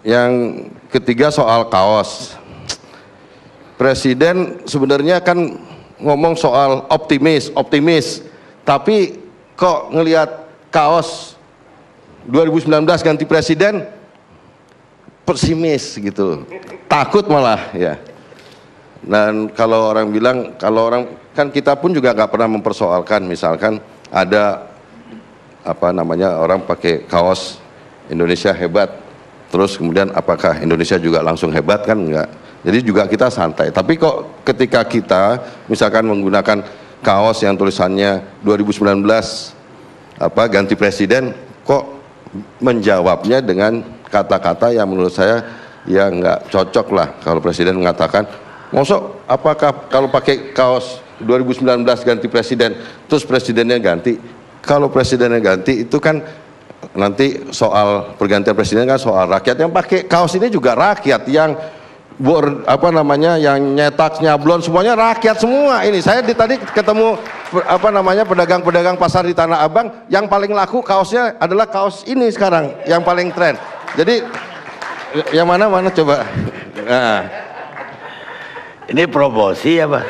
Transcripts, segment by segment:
yang ketiga soal kaos. Presiden sebenarnya kan ngomong soal optimis, tapi kok ngelihat kaos 2019 ganti presiden pesimis gitu, takut malah ya. Dan kalau orang bilang, kalau orang kan kita pun juga nggak pernah mempersoalkan, misalkan ada apa namanya orang pakai kaos Indonesia hebat, terus kemudian apakah Indonesia juga langsung hebat, kan enggak. Jadi juga kita santai. Tapi kok ketika kita misalkan menggunakan kaos yang tulisannya 2019 apa ganti presiden, kok menjawabnya dengan kata-kata yang menurut saya ya nggak cocok lah. Kalau presiden mengatakan, mosok apakah kalau pakai kaos 2019 ganti presiden terus presidennya ganti? Kalau presidennya ganti itu kan nanti soal pergantian presiden kan soal rakyat. Yang pakai kaos ini juga rakyat, yang apa namanya, yang nyetak nyablon semuanya rakyat semua. Ini saya tadi ketemu apa namanya pedagang-pedagang pasar di Tanah Abang, yang paling laku kaosnya adalah kaos ini sekarang yang paling tren. Jadi yang mana coba. Nah. Ini promosi ya Pak?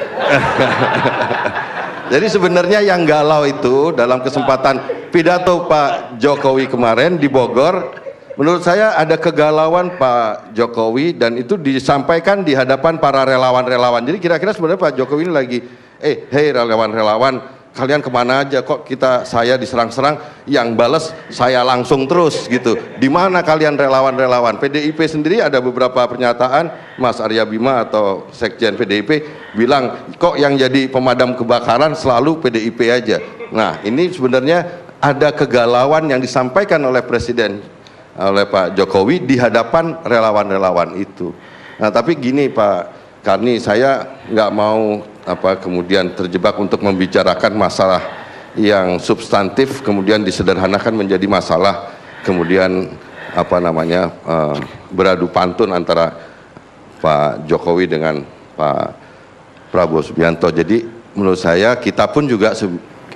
Jadi sebenarnya yang galau itu dalam kesempatan pidato Pak Jokowi kemarin di Bogor, menurut saya ada kegalauan Pak Jokowi, dan itu disampaikan di hadapan para relawan-relawan. Jadi kira-kira sebenarnya Pak Jokowi ini lagi, hei relawan-relawan, kalian kemana aja, kok saya diserang-serang, yang bales saya langsung terus gitu. Di mana kalian relawan-relawan? PDIP sendiri ada beberapa pernyataan, Mas Arya Bima atau Sekjen PDIP bilang, kok yang jadi pemadam kebakaran selalu PDIP aja. Nah ini sebenarnya ada kegalauan yang disampaikan oleh Presiden, oleh Pak Jokowi di hadapan relawan-relawan itu. Nah tapi gini Pak Karni, saya nggak mau kemudian terjebak untuk membicarakan masalah yang substantif kemudian disederhanakan menjadi masalah kemudian beradu pantun antara Pak Jokowi dengan Pak Prabowo Subianto. Jadi menurut saya kita pun juga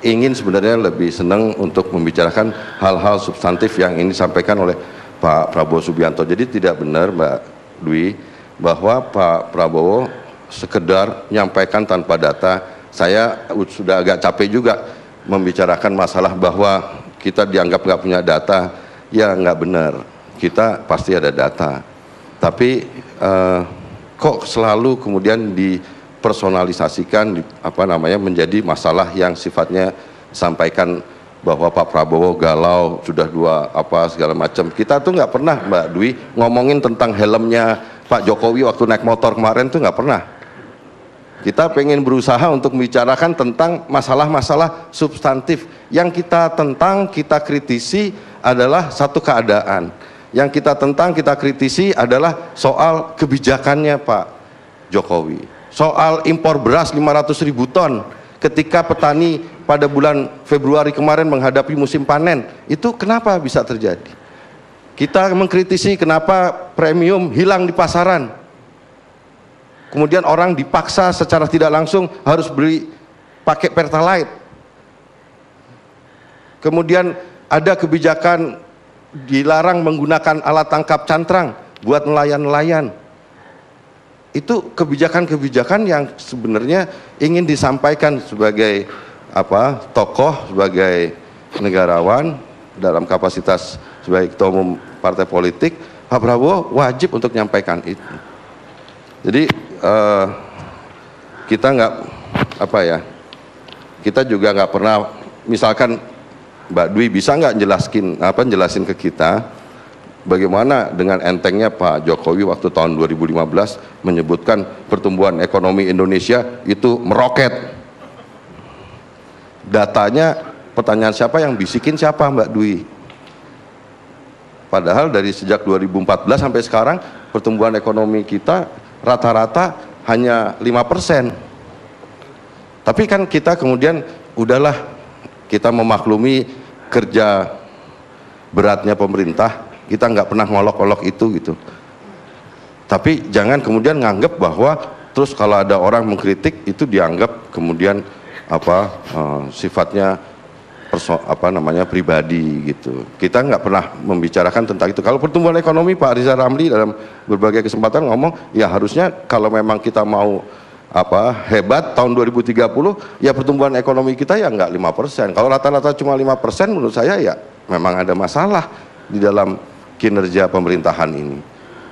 ingin sebenarnya lebih senang untuk membicarakan hal-hal substantif yang ini disampaikan oleh Pak Prabowo Subianto. Jadi tidak benar Mbak Dwi bahwa Pak Prabowo sekedar menyampaikan tanpa data. Saya sudah agak capek juga membicarakan masalah bahwa kita dianggap nggak punya data. Ya nggak benar, kita pasti ada data, tapi kok selalu kemudian dipersonalisasikan menjadi masalah yang sifatnya sampaikan bahwa Pak Prabowo galau, sudah segala macam. Kita tuh nggak pernah Mbak Dwi ngomongin tentang helmnya Pak Jokowi waktu naik motor kemarin, tuh nggak pernah. Kita pengen berusaha untuk membicarakan tentang masalah-masalah substantif. Yang kita tentang, kita kritisi adalah satu keadaan. Yang kita tentang, kita kritisi adalah soal kebijakannya Pak Jokowi. Soal impor beras 500.000 ton ketika petani pada bulan Februari kemarin menghadapi musim panen. Itu kenapa bisa terjadi? Kita mengkritisi kenapa premium hilang di pasaran. Kemudian orang dipaksa secara tidak langsung harus beli pakai Pertalite. Kemudian ada kebijakan dilarang menggunakan alat tangkap cantrang buat nelayan-nelayan. Itu kebijakan-kebijakan yang sebenarnya ingin disampaikan sebagai tokoh, sebagai negarawan dalam kapasitas sebagai ketua umum partai politik. Pak Prabowo wajib untuk menyampaikan itu. Jadi kita nggak kita juga nggak pernah, misalkan Mbak Dwi bisa nggak jelasin ke kita bagaimana dengan entengnya Pak Jokowi waktu tahun 2015 menyebutkan pertumbuhan ekonomi Indonesia itu meroket. Datanya, pertanyaan siapa yang bisikin, siapa Mbak Dwi? Padahal dari sejak 2014 sampai sekarang pertumbuhan ekonomi kita rata-rata hanya 5%. Tapi kan kita kemudian udahlah, kita memaklumi kerja beratnya pemerintah, kita nggak pernah ngolok-olok itu gitu. Tapi jangan kemudian nganggep bahwa terus kalau ada orang mengkritik itu dianggap kemudian sifatnya pribadi gitu. Kita nggak pernah membicarakan tentang itu. Kalau pertumbuhan ekonomi, Pak Riza Ramli dalam berbagai kesempatan ngomong, ya harusnya kalau memang kita mau hebat tahun 2030, ya pertumbuhan ekonomi kita ya nggak 5%. Kalau rata-rata cuma 5%, menurut saya ya memang ada masalah di dalam kinerja pemerintahan ini.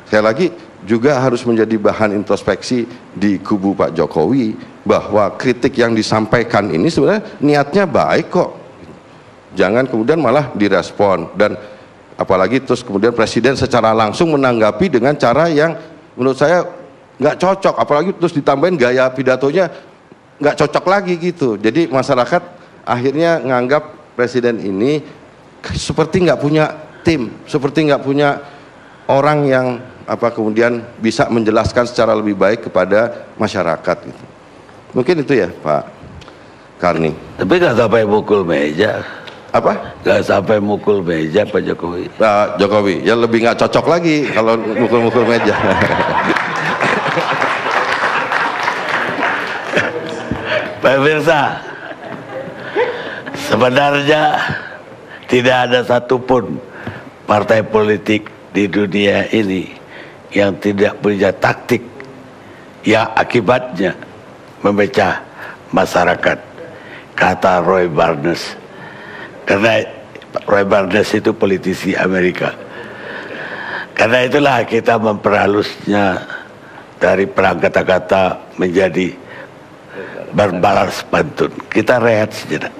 Sekali lagi juga harus menjadi bahan introspeksi di kubu Pak Jokowi, bahwa kritik yang disampaikan ini sebenarnya niatnya baik kok. Jangan kemudian malah direspon, dan apalagi terus kemudian presiden secara langsung menanggapi dengan cara yang menurut saya nggak cocok, apalagi terus ditambahin gaya pidatonya nggak cocok lagi gitu. Jadi masyarakat akhirnya nganggap presiden ini seperti nggak punya tim, seperti nggak punya orang yang kemudian bisa menjelaskan secara lebih baik kepada masyarakat gitu. Mungkin itu ya Pak Karni. Tapi nggak sampai mukul meja. Apa? Nggak sampai mukul meja Pak Jokowi. Pak Jokowi ya lebih nggak cocok lagi kalau mukul-mukul meja. Pak Mirsa, sebenarnya tidak ada satupun partai politik di dunia ini yang tidak punya taktik yang akibatnya memecah masyarakat, kata Roy Barnes. Karena Roy Barnes itu politisi Amerika. Karena itulah kita memperhalusnya dari perang kata-kata menjadi berbalas pantun. Kita rehat sejenak.